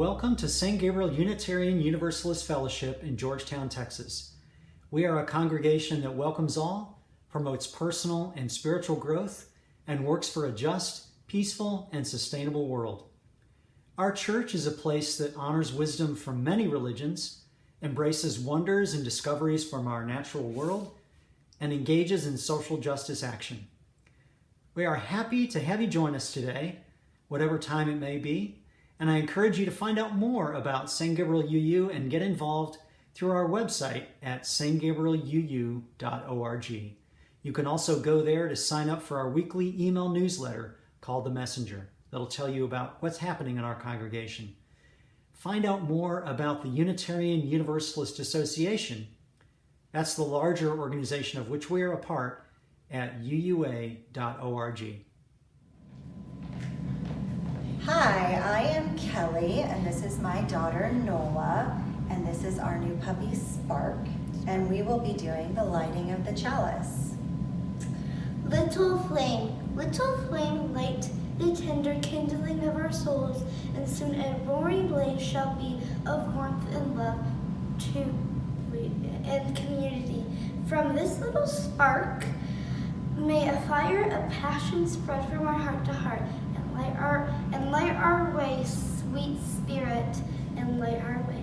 Welcome to St. Gabriel Unitarian Universalist Fellowship in Georgetown, Texas. We are a congregation that welcomes all, promotes personal and spiritual growth, and works for a just, peaceful, and sustainable world. Our church is a place that honors wisdom from many religions, embraces wonders and discoveries from our natural world, and engages in social justice action. We are happy to have you join us today, whatever time it may be, and I encourage you to find out more about St. Gabriel UU and get involved through our website at stgabrieluu.org. You can also go there to sign up for our weekly email newsletter called The Messenger. That'll tell you about what's happening in our congregation. Find out more about the Unitarian Universalist Association. That's the larger organization of which we are a part at uua.org. Hi, I am Kelly, and this is my daughter Nola, and this is our new puppy Spark, and we will be doing the lighting of the chalice. Little flame, light the tender kindling of our souls, and soon a roaring blaze shall be of warmth and love and community. From this little spark, may a fire of passion spread from our heart to heart, and light our way, sweet spirit, and light our way.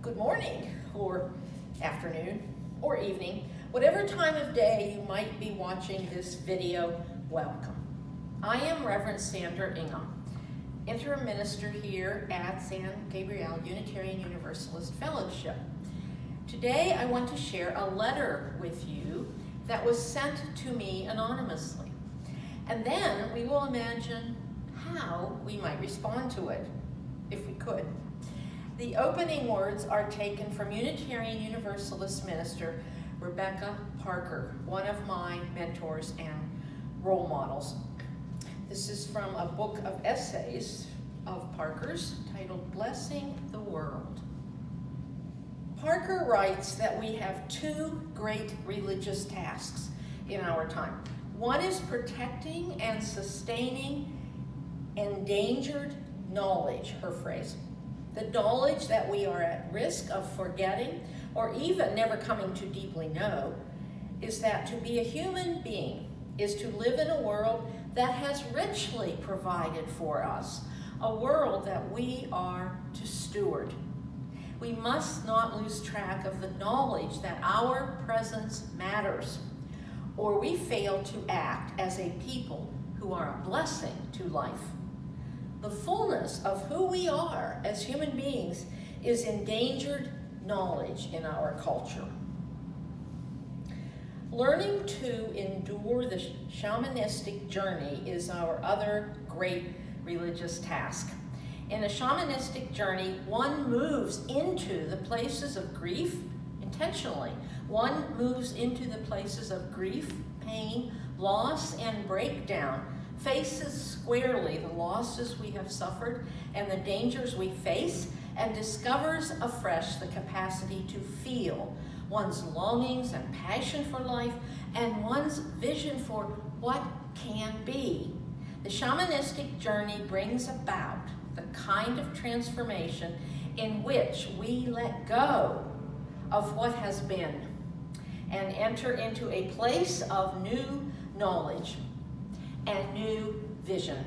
Good morning, or afternoon, or evening, whatever time of day you might be watching this video, welcome. I am Reverend Sandra Ingham, interim minister here at San Gabriel Unitarian Universalist Fellowship. Today I want to share a letter with you that was sent to me anonymously, and then we will imagine how we might respond to it, if we could. The opening words are taken from Unitarian Universalist minister Rebecca Parker, one of my mentors and role models. This is from a book of essays of Parker's titled Blessing the World. Parker writes that we have two great religious tasks in our time. One is protecting and sustaining endangered knowledge, her phrase. The knowledge that we are at risk of forgetting or even never coming to deeply know is that to be a human being is to live in a world that has richly provided for us, a world that we are to steward. We must not lose track of the knowledge that our presence matters, or we fail to act as a people who are a blessing to life. The fullness of who we are as human beings is endangered knowledge in our culture. Learning to endure the shamanistic journey is our other great religious task. In a shamanistic journey, one moves into the places of grief intentionally. One moves into the places of grief, pain, loss, and breakdown, faces squarely the losses we have suffered and the dangers we face, and discovers afresh the capacity to feel one's longings and passion for life and one's vision for what can be. The shamanistic journey brings about the kind of transformation in which we let go of what has been and enter into a place of new knowledge and new vision.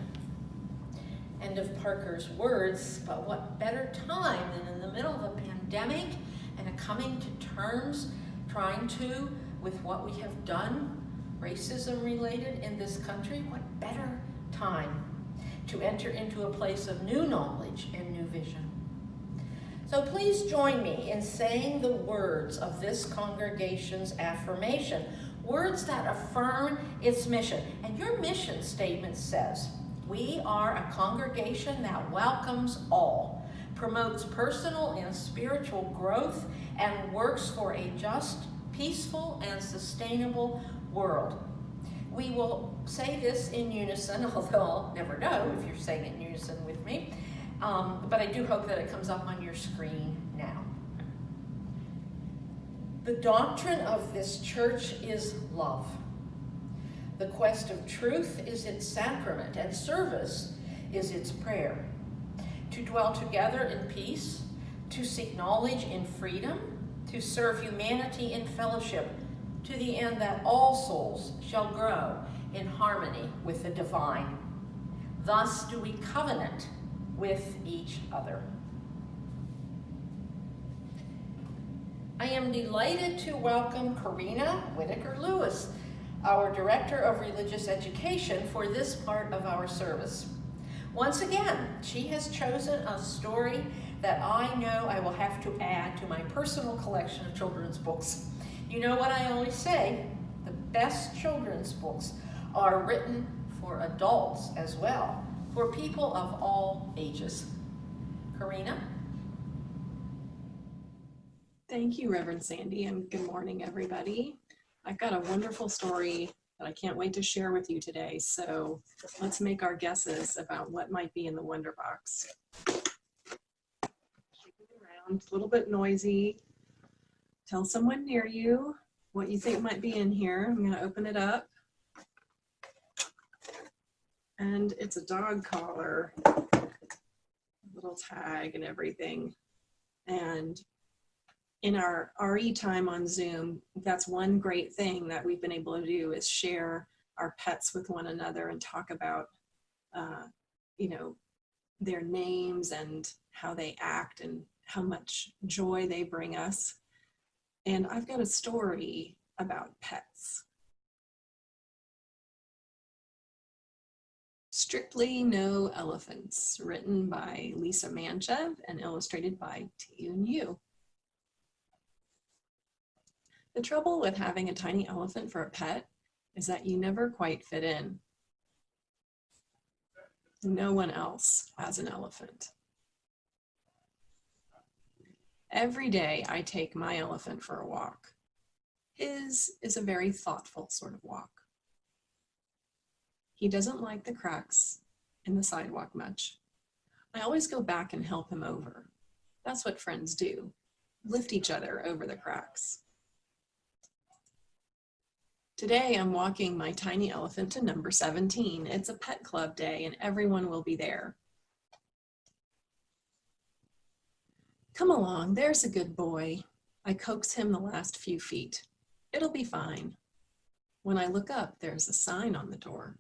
End of Parker's words, but what better time than in the middle of a pandemic and a coming to terms, trying to, with what we have done, racism related in this country, what better time to enter into a place of new knowledge and new vision. So please join me in saying the words of this congregation's affirmation, words that affirm its mission. And your mission statement says, we are a congregation that welcomes all, promotes personal and spiritual growth, and works for a just, peaceful, and sustainable world. We will say this in unison, although I'll never know if you're saying it in unison with me, but I do hope that it comes up on your screen now. The doctrine of this church is love. The quest of truth is its sacrament, and service is its prayer. To dwell together in peace, to seek knowledge in freedom, to serve humanity in fellowship, to the end that all souls shall grow in harmony with the divine. Thus do we covenant with each other. I am delighted to welcome Karina Whitaker-Lewis, our Director of Religious Education, for this part of our service. Once again, she has chosen a story that I know I will have to add to my personal collection of children's books. You know what I always say, the best children's books are written for adults as well, for people of all ages. Karina? Thank you, Reverend Sandy, and good morning, everybody. I've got a wonderful story that I can't wait to share with you today, so let's make our guesses about what might be in the Wonder Box. Shake it around, a little bit noisy. Tell someone near you what you think might be in here. I'm going to open it up. And it's a dog collar, little tag and everything. And in our RE time on Zoom, that's one great thing that we've been able to do is share our pets with one another and talk about, their names and how they act and how much joy they bring us. And I've got a story about pets. Strictly No Elephants, written by Lisa Manchev and illustrated by Tiyun Yu. The trouble with having a tiny elephant for a pet is that you never quite fit in. No one else has an elephant. Every day I take my elephant for a walk. His is a very thoughtful sort of walk. He doesn't like the cracks in the sidewalk much. I always go back and help him over. That's what friends do, lift each other over the cracks. Today I'm walking my tiny elephant to number 17. It's a pet club day and everyone will be there. Come along, there's a good boy. I coax him the last few feet. It'll be fine. When I look up, there's a sign on the door.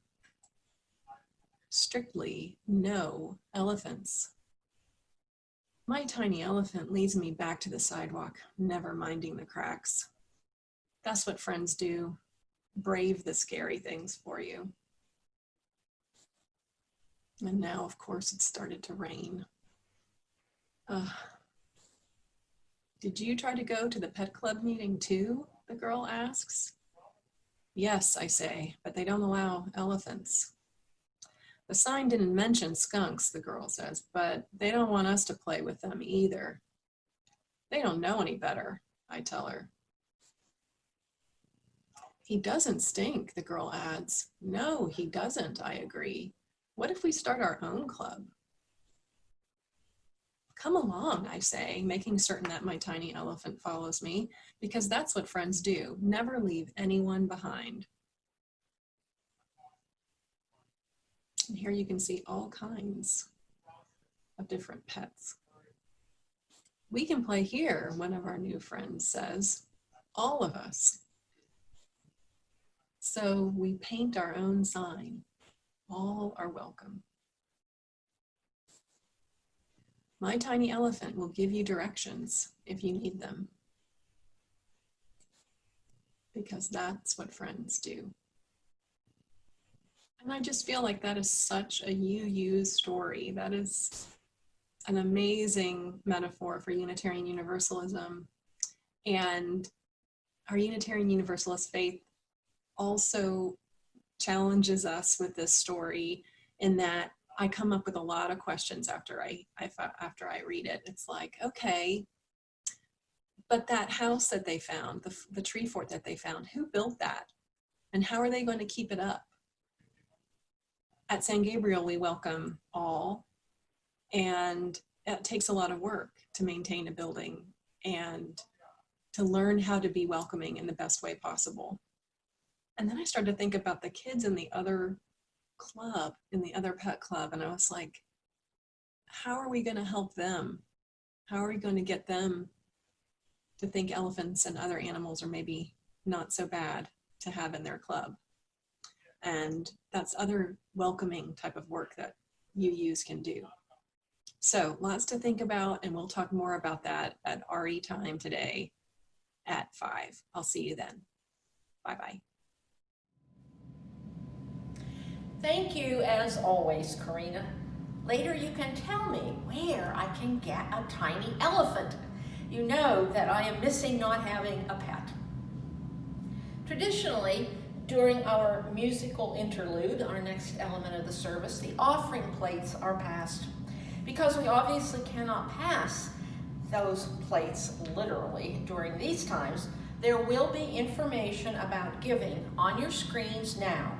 Strictly No Elephants. My tiny elephant leads me back to the sidewalk, never minding the cracks. That's what friends do. Brave the scary things for you. And now, of course, it started to rain. Did you try to go to the pet club meeting too? The girl asks. Yes, I say, but they don't allow elephants. The sign didn't mention skunks, the girl says, but they don't want us to play with them either. They don't know any better, I tell her. He doesn't stink, the girl adds. No, he doesn't, I agree. What if we start our own club? Come along, I say, making certain that my tiny elephant follows me, because that's what friends do, never leave anyone behind. And here you can see all kinds of different pets. We can play here, one of our new friends says. All of us. So we paint our own sign. All are welcome. My tiny elephant will give you directions if you need them, because that's what friends do. And I just feel like that is such a UU story. That is an amazing metaphor for Unitarian Universalism. And our Unitarian Universalist faith also challenges us with this story, in that I come up with a lot of questions after I read it. It's like, okay, but that house that they found, the tree fort that they found, who built that? And how are they going to keep it up? At San Gabriel, we welcome all, and it takes a lot of work to maintain a building and to learn how to be welcoming in the best way possible. And then I started to think about the kids in the other club, in the other pet club, and I was like, how are we going to help them? How are we going to get them to think elephants and other animals are maybe not so bad to have in their club? And that's other welcoming type of work that UUs can do. So lots to think about, and we'll talk more about that at RE time today at 5. I'll see you then. Bye-bye. Thank you, as always, Karina. Later you can tell me where I can get a tiny elephant. You know that I am missing not having a pet. Traditionally, during our musical interlude, our next element of the service, the offering plates are passed. Because we obviously cannot pass those plates literally during these times, there will be information about giving on your screens now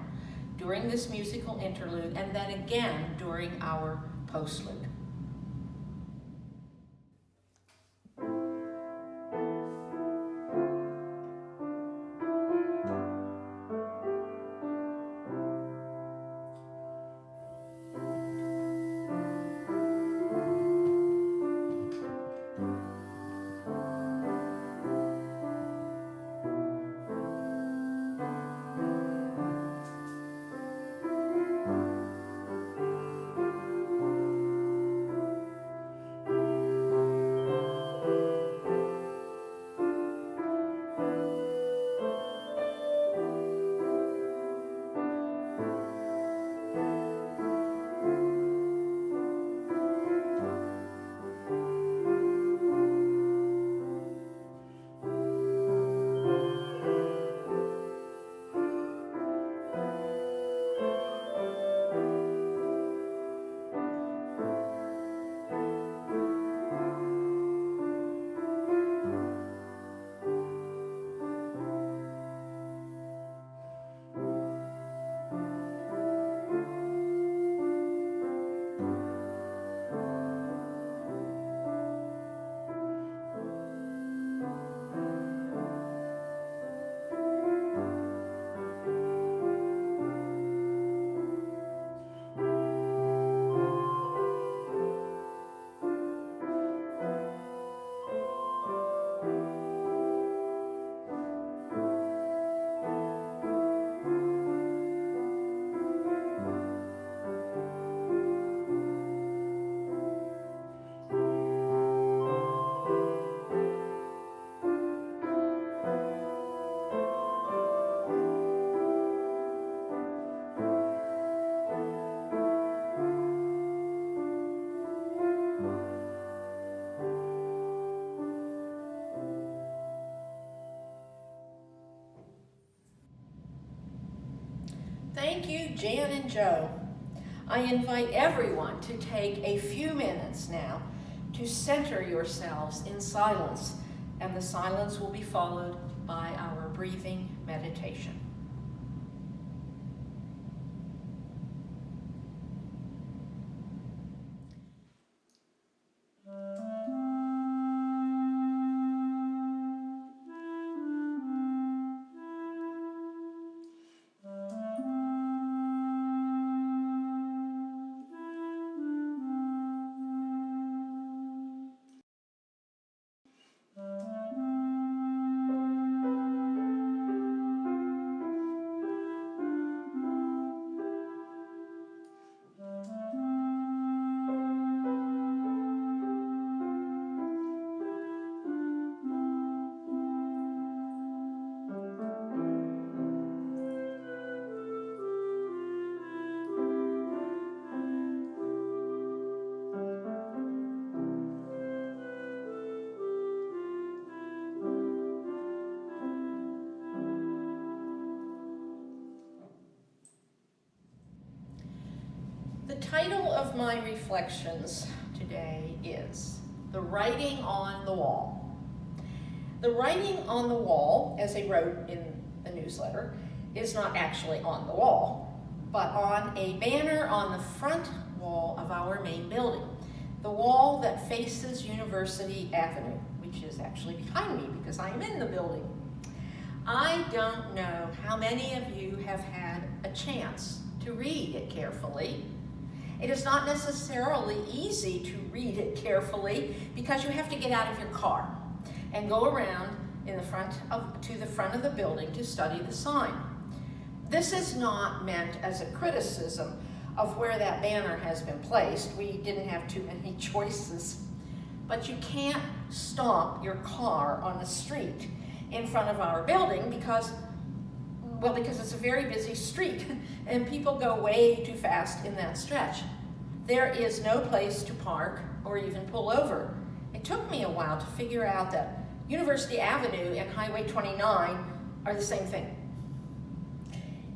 during this musical interlude, and then again during our postlude. Thank you, Jan and Joe. I invite everyone to take a few minutes now to center yourselves in silence, and the silence will be followed by our breathing meditation. title of my reflections today is The Writing on the Wall. The writing on the wall, as I wrote in the newsletter, is not actually on the wall, but on a banner on the front wall of our main building, the wall that faces University Avenue, which is actually behind me because I am in the building. I don't know how many of you have had a chance to read it carefully. It is not necessarily easy to read it carefully because you have to get out of your car and go around to the front of the building to study the sign. This is not meant as a criticism of where that banner has been placed. We didn't have too many choices. But you can't stop your car on the street in front of our building because it's a very busy street and people go way too fast in that stretch. There is no place to park or even pull over. It took me a while to figure out that University Avenue and Highway 29 are the same thing.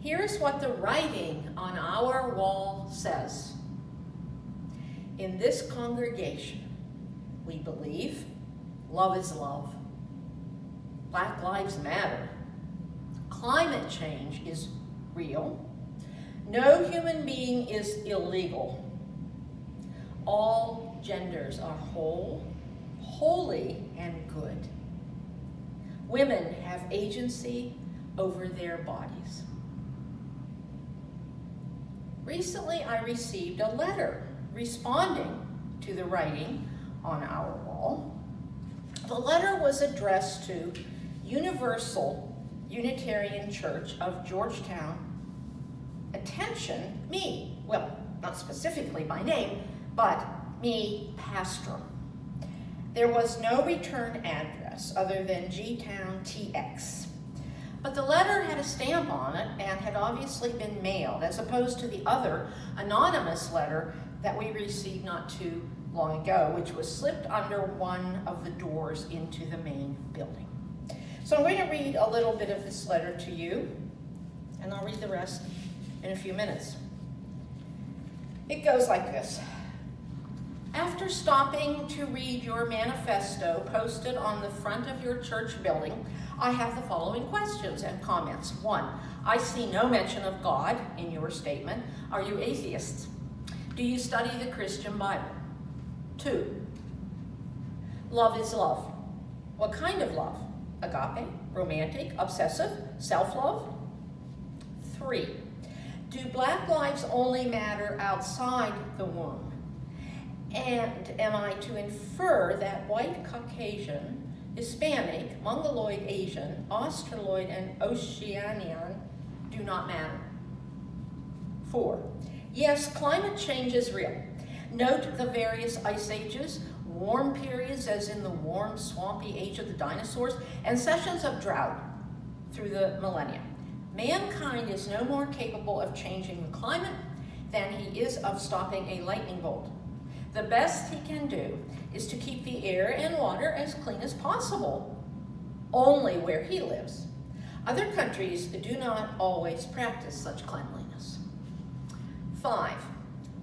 Here's what the writing on our wall says. In this congregation, we believe love is love. Black Lives Matter. Climate change is real. No human being is illegal. All genders are whole, holy, and good. Women have agency over their bodies. Recently, I received a letter responding to the writing on our wall. The letter was addressed to Unitarian Church of Georgetown. Attention, me. Well, not specifically by name, but me, Pastor. There was no return address other than G-Town TX. But the letter had a stamp on it and had obviously been mailed, as opposed to the other anonymous letter that we received not too long ago, which was slipped under one of the doors into the main building. So I'm going to read a little bit of this letter to you, and I'll read the rest in a few minutes. It goes like this. After stopping to read your manifesto posted on the front of your church building, I have the following questions and comments. 1, I see no mention of God in your statement. Are you atheists? Do you study the Christian Bible? 2, love is love. What kind of love? Agape, romantic, obsessive, self-love? 3, do Black lives only matter outside the womb? And am I to infer that white, Caucasian, Hispanic, Mongoloid, Asian, Australoid, and Oceanian do not matter? 4, yes, climate change is real. Note the various ice ages, warm periods as in the warm, swampy age of the dinosaurs, and sessions of drought through the millennia. Mankind is no more capable of changing the climate than he is of stopping a lightning bolt. The best he can do is to keep the air and water as clean as possible, only where he lives. Other countries do not always practice such cleanliness. 5,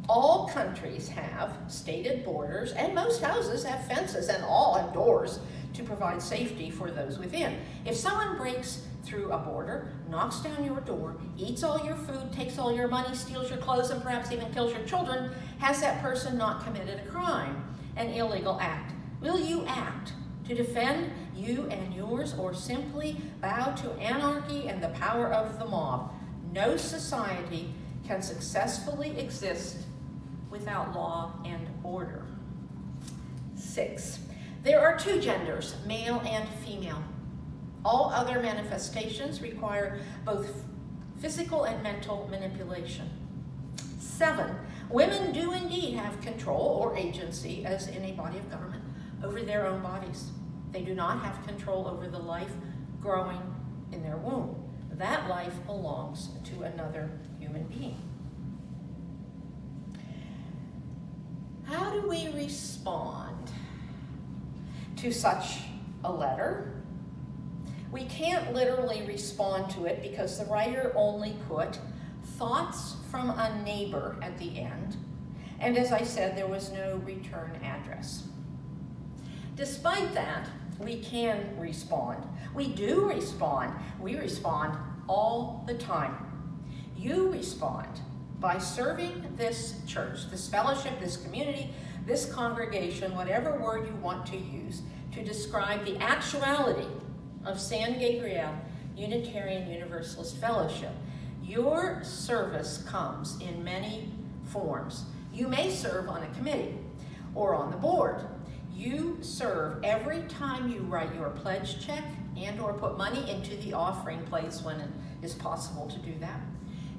all countries have stated borders, and most houses have fences, and all have doors to provide safety for those within. If someone breaks through a border, knocks down your door, eats all your food, takes all your money, steals your clothes, and perhaps even kills your children, has that person not committed a crime, an illegal act? Will you act to defend you and yours, or simply bow to anarchy and the power of the mob? No society can successfully exist without law and order. 6, there are 2 genders, male and female. All other manifestations require both physical and mental manipulation. 7, women do indeed have control or agency, as in a body of government, over their own bodies. They do not have control over the life growing in their womb. That life belongs to another human being. How do we respond to such a letter? We can't literally respond to it because the writer only put thoughts from a neighbor at the end, And as I said, there was no return address. Despite that, we can respond. We do respond. We respond all the time. You respond by serving this church, this fellowship, this community, this congregation, whatever word you want to use to describe the actuality of San Gabriel Unitarian Universalist Fellowship. Your service comes in many forms. You may serve on a committee or on the board. You serve every time you write your pledge check and or put money into the offering plates when it is possible to do that.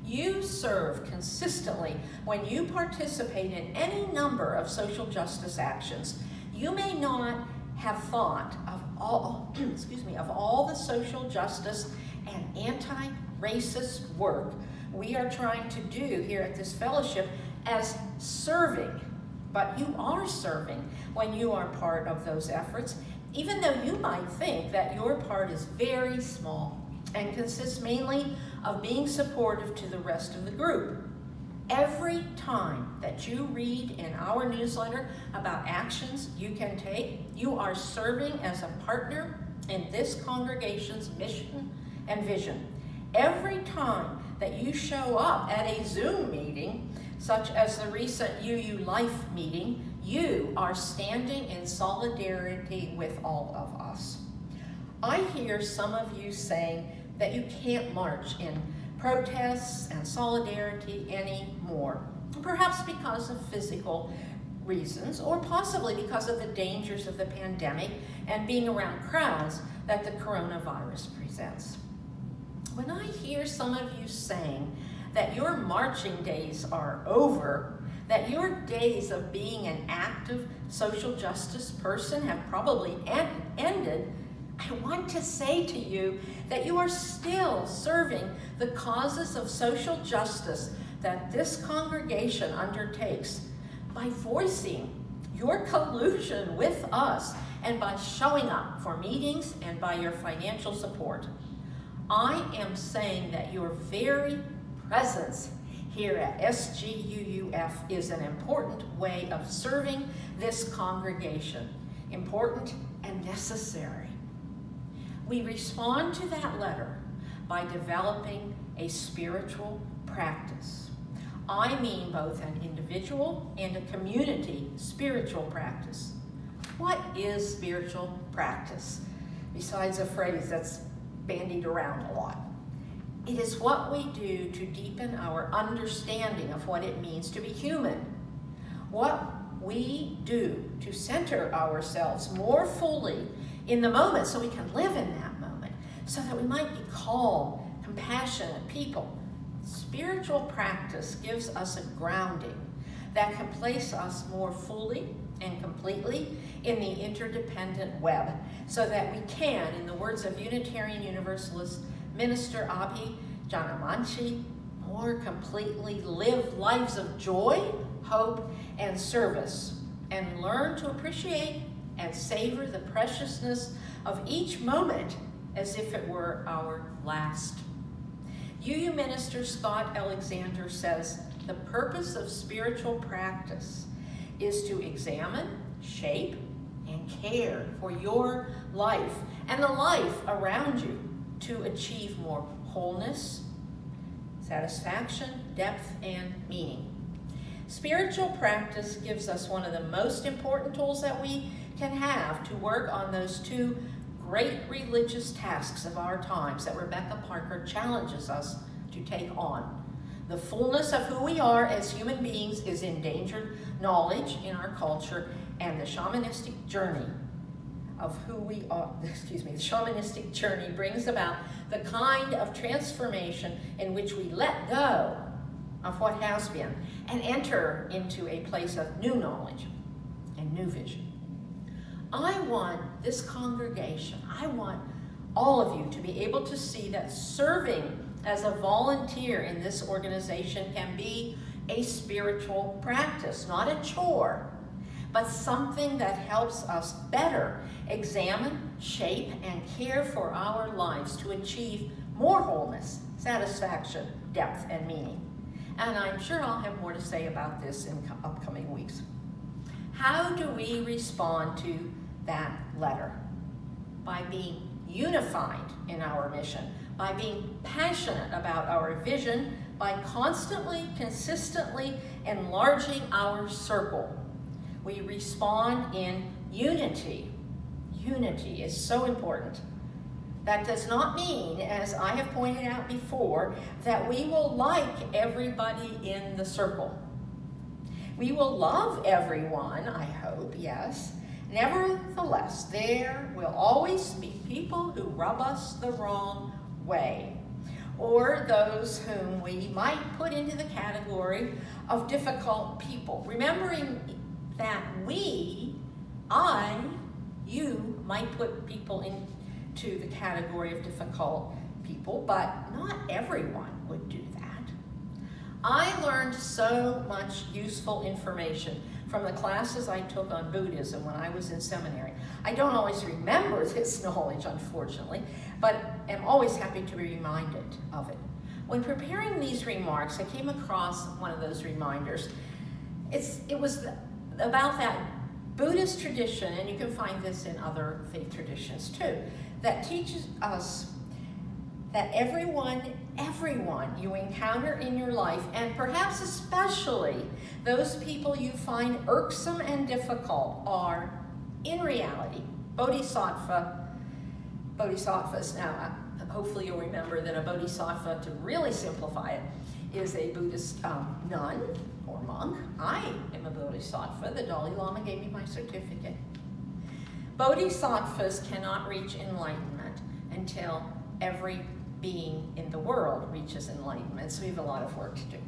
You serve consistently when you participate in any number of social justice actions. You may not have thought of all, of all the social justice and anti-racist work we are trying to do here at this fellowship as serving, but you are serving when you are part of those efforts, even though you might think that your part is very small and consists mainly of being supportive to the rest of the group. Every time that you read in our newsletter about actions you can take, you are serving as a partner in this congregation's mission and vision. Every time that you show up at a Zoom meeting, such as the recent UU Life meeting, you are standing in solidarity with all of us. I hear some of you saying that you can't march in protests and solidarity anymore, perhaps because of physical reasons, or possibly because of the dangers of the pandemic and being around crowds that the coronavirus presents. When I hear some of you saying that your marching days are over, that your days of being an active social justice person have probably ended, I want to say to you that you are still serving the causes of social justice that this congregation undertakes by voicing your collusion with us and by showing up for meetings and by your financial support. I am saying that your very presence here at SGUUF is an important way of serving this congregation, important and necessary. We respond to that letter by developing a spiritual practice. I mean both an individual and a community spiritual practice. What is spiritual practice? Besides a phrase that's bandied around a lot. It is what we do to deepen our understanding of what it means to be human. What we do to center ourselves more fully in the moment so we can live in that moment, so that we might be calm, compassionate people. Spiritual practice gives us a grounding that can place us more fully and completely in the interdependent web, so that we can, in the words of Unitarian Universalist Minister Abhi Janamanchi, more completely live lives of joy, hope, and service, and learn to appreciate and savor the preciousness of each moment as if it were our last. UU Minister Scott Alexander says, the purpose of spiritual practice is to examine, shape, and care for your life and the life around you to achieve more wholeness, satisfaction, depth, and meaning. Spiritual practice gives us one of the most important tools that we can have to work on those two great religious tasks of our times that Rebecca Parker challenges us to take on. The fullness of who we are as human beings is endangered knowledge in our culture, and the shamanistic journey of who we are, the shamanistic journey brings about the kind of transformation in which we let go of what has been and enter into a place of new knowledge and new vision. I want this congregation, I want all of you to be able to see that serving as a volunteer in this organization can be a spiritual practice, not a chore, but something that helps us better examine, shape, and care for our lives to achieve more wholeness, satisfaction, depth, and meaning. and I'm sure I'll have more to say about this in upcoming weeks. How do we respond to that letter? By being unified in our mission, by being passionate about our vision, by constantly, consistently enlarging our circle. We respond in unity. Unity is so important. That does not mean, as I have pointed out before, that we will like everybody in the circle. We will love everyone, I hope, yes. Nevertheless, there will always be people who rub us the wrong way, or those whom we might put into the category of difficult people. Remembering that you might put people into the category of difficult people, but not everyone would do that. I learned so much useful information from the classes I took on Buddhism when I was in seminary. I don't always remember this knowledge, unfortunately, but am always happy to be reminded of it. When preparing these remarks, I came across one of those reminders. It was about that Buddhist tradition, and you can find this in other faith traditions too, that teaches us that everyone you encounter in your life, and perhaps especially those people you find irksome and difficult, are, in reality, bodhisattvas. Now, hopefully you'll remember that a bodhisattva, to really simplify it, is a Buddhist nun or monk. I am a bodhisattva. The Dalai Lama gave me my certificate. Bodhisattvas cannot reach enlightenment until every being in the world reaches enlightenment, so we have a lot of work to do.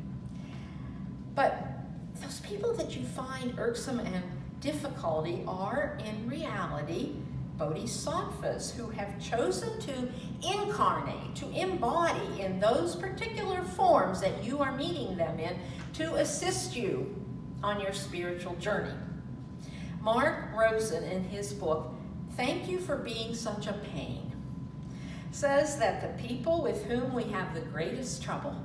But those people that you find irksome and difficulty are, in reality, bodhisattvas who have chosen to incarnate, to embody in those particular forms that you are meeting them in to assist you on your spiritual journey. Mark Rosen, in his book, Thank You for Being Such a Pain, says that the people with whom we have the greatest trouble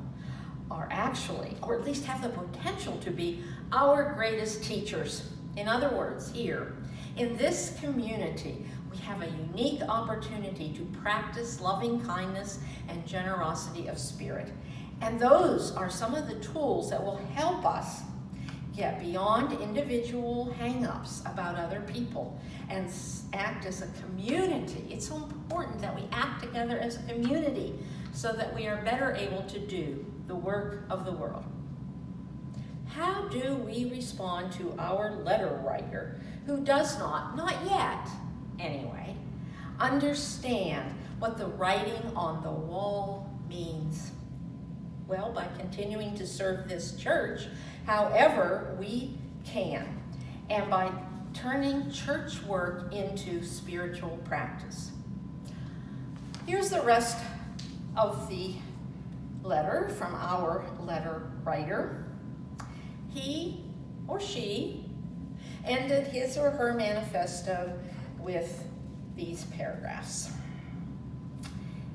are actually, or at least have the potential to be, our greatest teachers. In other words, here, in this community, we have a unique opportunity to practice loving kindness and generosity of spirit. And those are some of the tools that will help us get beyond individual hang-ups about other people and act as a community. It's so important that we act together as a community so that we are better able to do the work of the world. How do we respond to our letter writer who does not yet anyway, understand what the writing on the wall means? Well, by continuing to serve this church however we can, and by turning church work into spiritual practice. Here's the rest of the letter from our letter writer. He or she ended his or her manifesto with these paragraphs.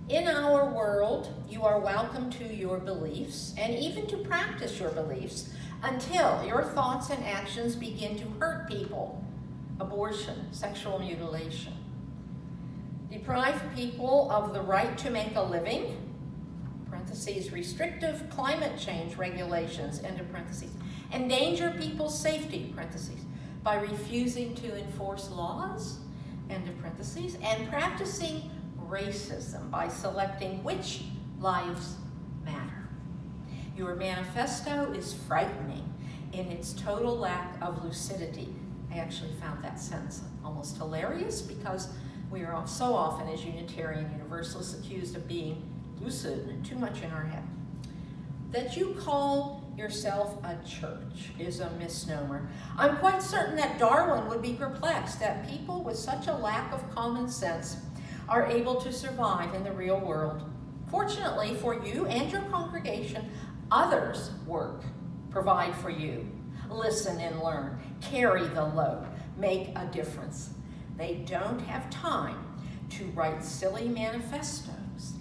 In our world, you are welcome to your beliefs and even to practice your beliefs until your thoughts and actions begin to hurt people. Abortion, sexual mutilation. Deprive people of the right to make a living, parentheses, restrictive climate change regulations, end of parentheses. Endanger people's safety, parentheses, by refusing to enforce laws, end of parentheses, and practicing racism by selecting which lives matter. Your manifesto is frightening in its total lack of lucidity. I actually found that sentence almost hilarious because we are so often as Unitarian Universalists accused of being lucid and too much in our head. That you call yourself a church is a misnomer. I'm quite certain that Darwin would be perplexed that people with such a lack of common sense are able to survive in the real world. Fortunately for you and your congregation, others work, provide for you, listen and learn, carry the load, make a difference. They don't have time to write silly manifestos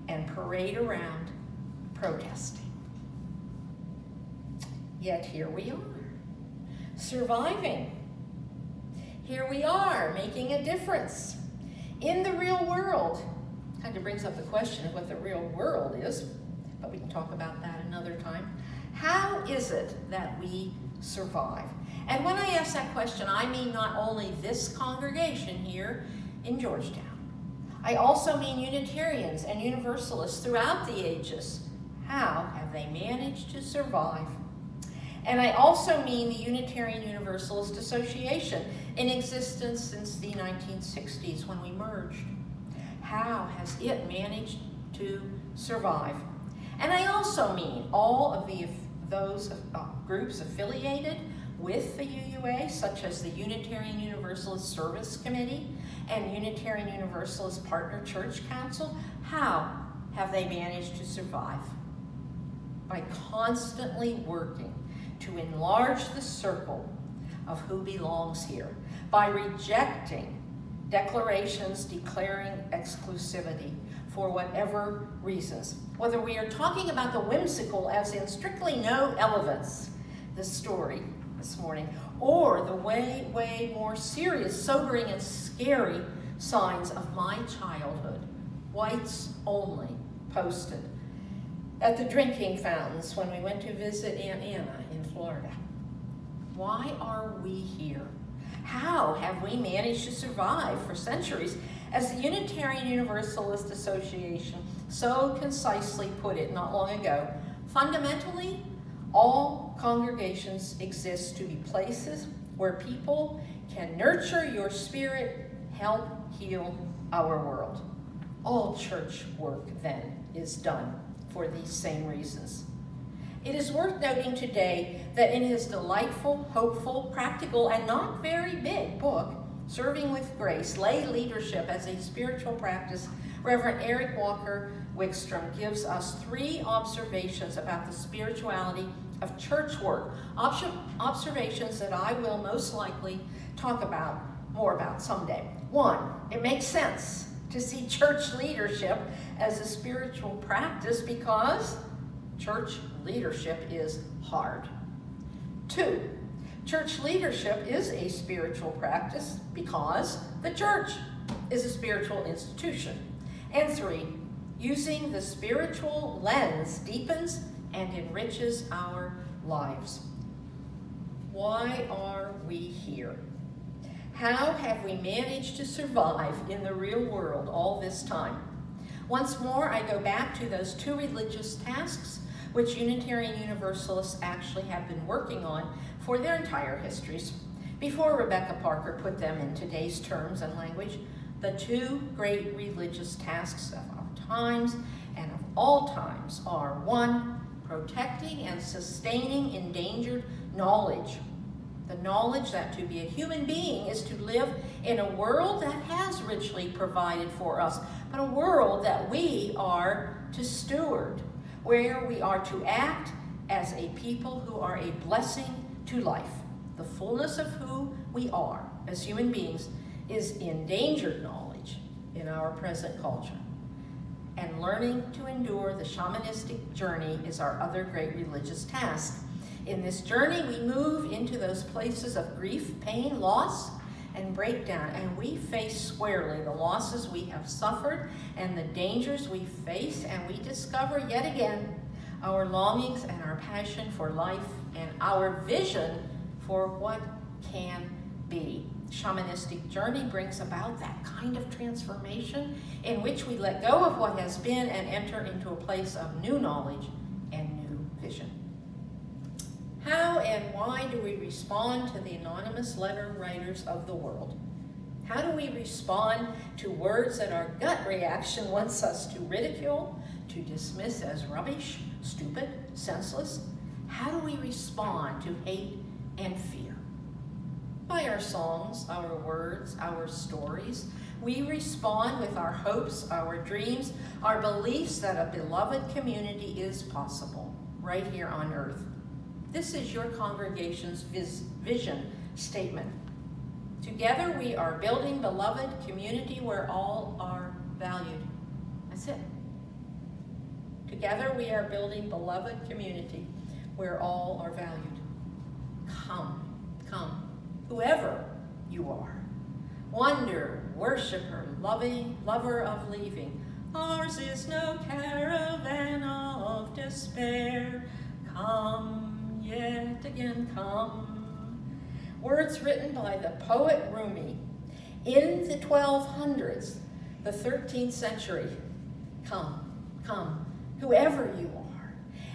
and parade around protesting. Yet here we are, surviving. Here we are, making a difference in the real world. Kind of brings up the question of what the real world is, but we can talk about that another time. How is it that we survive? And when I ask that question, I mean not only this congregation here in Georgetown. I also mean Unitarians and Universalists throughout the ages. How have they managed to survive? And I also mean the Unitarian Universalist Association, in existence since the 1960s when we merged. How has it managed to survive? And I also mean all of those groups affiliated with the UUA, such as the Unitarian Universalist Service Committee and Unitarian Universalist Partner Church Council. How have they managed to survive? By constantly working to enlarge the circle of who belongs here, by rejecting declarations declaring exclusivity for whatever reasons. Whether we are talking about the whimsical, as in strictly no relevance, the story this morning, or the way more serious, sobering, and scary signs of my childhood, whites only, posted at the drinking fountains when we went to visit Aunt Anna in Florida. Why are we here? How have we managed to survive for centuries? As the Unitarian Universalist Association so concisely put it not long ago, fundamentally, all congregations exist to be places where people can nurture your spirit, help heal our world. All church work, then, is done for these same reasons. It is worth noting today that in his delightful, hopeful, practical, and not very big book, Serving with Grace, Lay Leadership as a Spiritual Practice, Reverend Eric Walker Wickstrom gives us 3 observations about the spirituality of church work. Observations that I will most likely talk more about someday. 1, it makes sense to see church leadership as a spiritual practice because church leadership is hard. 2, church leadership is a spiritual practice because the church is a spiritual institution. And 3, using the spiritual lens deepens and enriches our lives. Why are we here? How have we managed to survive in the real world all this time? Once more, I go back to those 2 religious tasks which Unitarian Universalists actually have been working on for their entire histories. Before Rebecca Parker put them in today's terms and language, the 2 great religious tasks of our times and of all times are 1, protecting and sustaining endangered knowledge. The knowledge that to be a human being is to live in a world that has richly provided for us, but a world that we are to steward, where we are to act as a people who are a blessing to life. The fullness of who we are as human beings is endangered knowledge in our present culture. And learning to endure the shamanistic journey is our other great religious task. In this journey, we move into those places of grief, pain, loss, and breakdown, and we face squarely the losses we have suffered and the dangers we face, and we discover yet again our longings and our passion for life and our vision for what can be. Shamanistic journey brings about that kind of transformation in which we let go of what has been and enter into a place of new knowledge and new vision. How and why do we respond to the anonymous letter writers of the world? How do we respond to words that our gut reaction wants us to ridicule, to dismiss as rubbish, stupid, senseless? How do we respond to hate and fear? By our songs, our words, our stories. We respond with our hopes, our dreams, our beliefs that a beloved community is possible right here on earth. This is your congregation's vision statement. Together we are building beloved community where all are valued. That's it. Together we are building beloved community where all are valued. whoever you are. Wonder, worshiper, loving, lover of leaving. Ours is no caravan of despair. Come, yet again come. Words written by the poet Rumi in the 1200s, the 13th century. Come, come, whoever you are.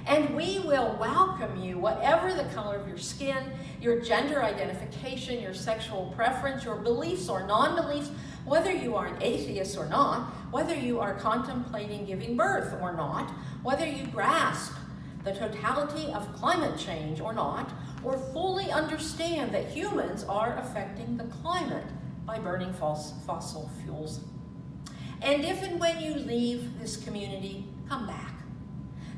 And we will welcome you, whatever the color of your skin, your gender identification, your sexual preference, your beliefs or non-beliefs, whether you are an atheist or not, whether you are contemplating giving birth or not, whether you grasp the totality of climate change or not, or fully understand that humans are affecting the climate by burning fossil fuels. And if and when you leave this community, come back.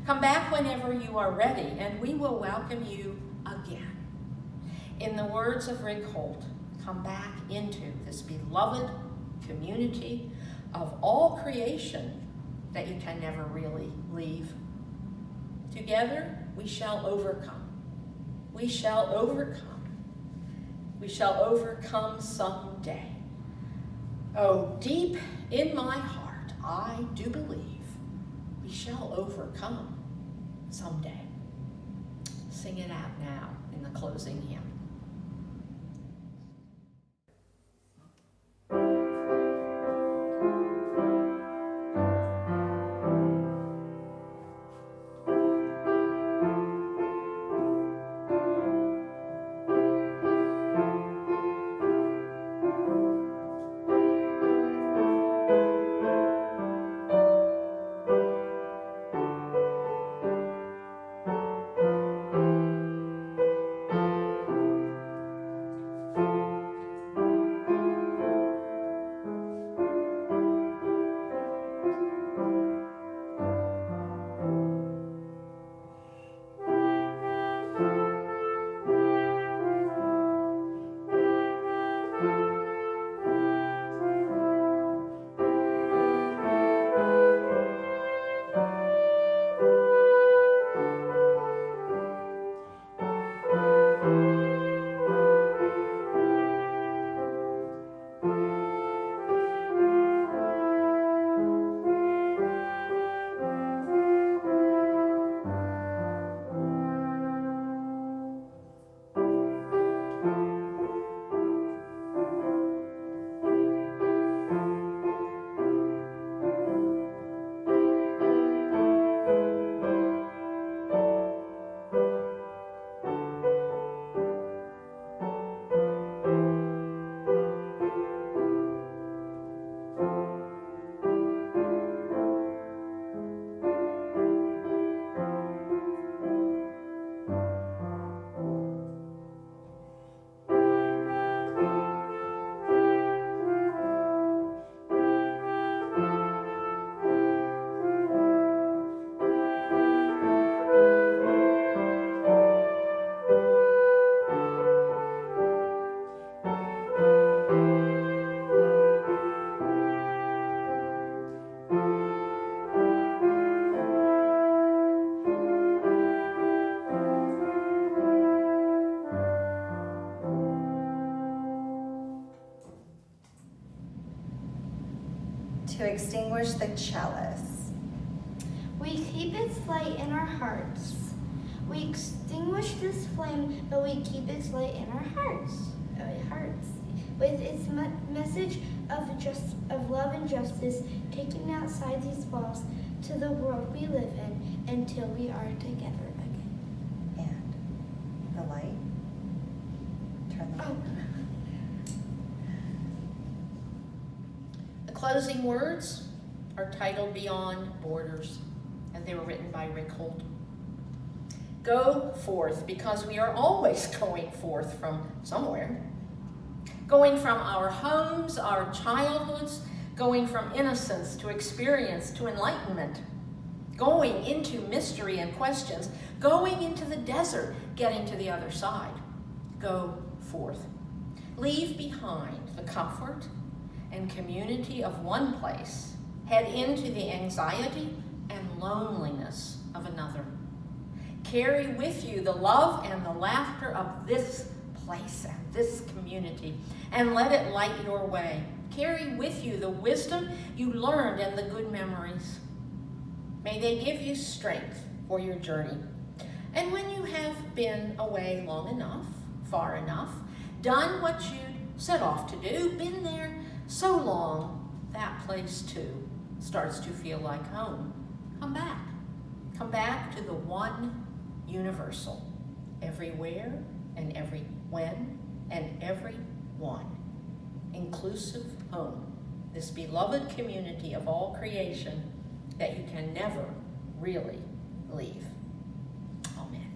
Come back whenever you are ready, and we will welcome you again. In the words of Rick Holt, come back into this beloved community of all creation that you can never really leave. Together, we shall overcome. We shall overcome. We shall overcome someday. Oh, deep in my heart, I do believe we shall overcome someday. Sing it out now in the closing hymn. To extinguish the chalice. We keep its light in our hearts. We extinguish this flame, but we keep its light in our hearts. With its message of love and justice, taking outside these walls to the world we live in until we are together again. And the light. Turn the light. The closing words are titled Beyond Borders, and they were written by Rick Holt. Go forth, because we are always going forth from somewhere. Going from our homes, our childhoods, going from innocence to experience to enlightenment, going into mystery and questions, going into the desert, getting to the other side. Go forth. Leave behind the comfort and community of one place. Head into the anxiety and loneliness of another. Carry with you the love and the laughter of this place and this community, and let it light your way. Carry with you the wisdom you learned and the good memories. May they give you strength for your journey. And when you have been away long enough, far enough, done what you'd set off to do, been there so long, that place too starts to feel like home. Come back. Come back to the one universal, everywhere and every when and every one. Inclusive home, this beloved community of all creation that you can never really leave. Amen.